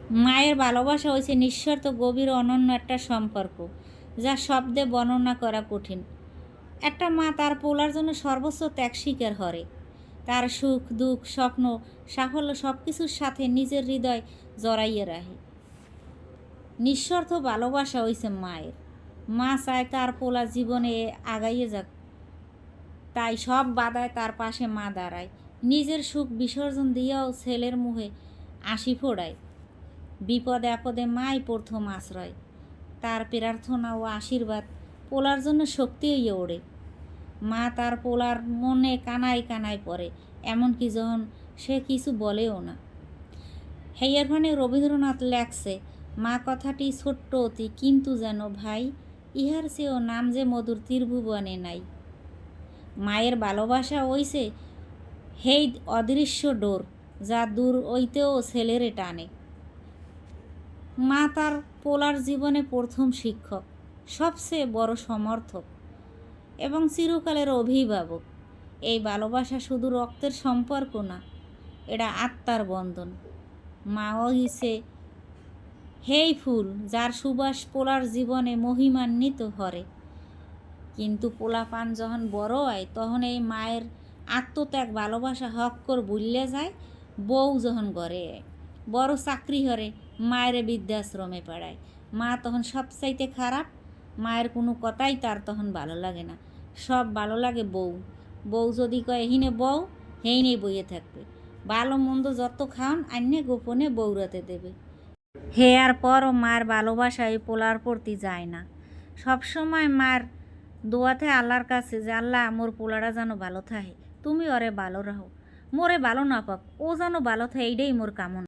মায়ের ভালোবাসা হয়েছে নিঃস্বার্থ গভীর অনন্য একটা সম্পর্ক, যা শব্দে বর্ণনা করা কঠিন। একটা মা তার পোলার জন্য সর্বোচ্চ ত্যাগ স্বীকার করে। তার সুখ দুঃখ স্বপ্ন সাফল্য সব কিছুর সাথে নিজের হৃদয় জড়াইয়ে রাখে। নিঃস্বার্থ ভালোবাসা হয়েছে মায়ের। মা চায় তার পোলা জীবনে আগাইয়ে যাক, তাই সব বাধায় তার পাশে মা দাঁড়ায়। নিজের সুখ বিসর্জন দিয়েও ছেলের মুখে হাসি ফোড়ায়। বিপদে আপদে মাই প্রথম আশ্রয়। তার প্রার্থনা ও আশীর্বাদ পোলার জন্য শক্তি হয়ে ওড়ে। মা তার পোলার মনে কানায় কানায় পড়ে, এমনকি যখন সে কিছু বলেও না। হেয়ার মানে রবীন্দ্রনাথ লেখছে, মা কথাটি ছোট্ট অতি, কিন্তু যেন ভাই ইহার চেয়েও নাম যে মধুর ত্রিভুবনে নাই। মায়ের ভালোবাসা হইছে হেই অদৃশ্য ডোর, যা দূর হইতেও ছেলেরে টানে। মা তার পোলার জীবনে প্রথম শিক্ষক, সবচেয়ে বড় সমর্থক এবং চিরকালের অভিভাবক। এই ভালোবাসা শুধু রক্তের সম্পর্ক না, এটা আত্মার বন্ধন। মা হইছে হেই ফুল, যার সুবাস পোলার জীবনে মহিমান্বিত করে। কিন্তু পোলাপান যখন বড় হয়, তখন এই মায়ের আত্মত্যাগ ভালোবাসা হক্কর ভুললে যায়। বউ যখন ঘরে বড় চাকরি হরে, মায়ের বৃদ্ধাশ্রমে পাড়ায়। মা তখন সবচাইতে খারাপ। মায়ের কোনো কথাই তার তখন ভালো লাগে না, সব ভালো লাগে বউ। বউ যদি কয় হিনে বউ, হেইনে বইয়ে থাকবে। ভালো মন্দ যত খাওয়ান আন্যে গোপনে বউরাতে দেবে। হেয়ার পরও মার ভালোবাসা এই পোলার প্রতি যায় না। সবসময় মার দোয়াতে আল্লাহর কাছে যে আল্লাহ মোর পোলারা যেন ভালো থাকে, তুমি ওরে ভালো রাখো, মোরে ভালো না পাক, ও যেন ভালো থাকে, এইটাই মোর কামনা।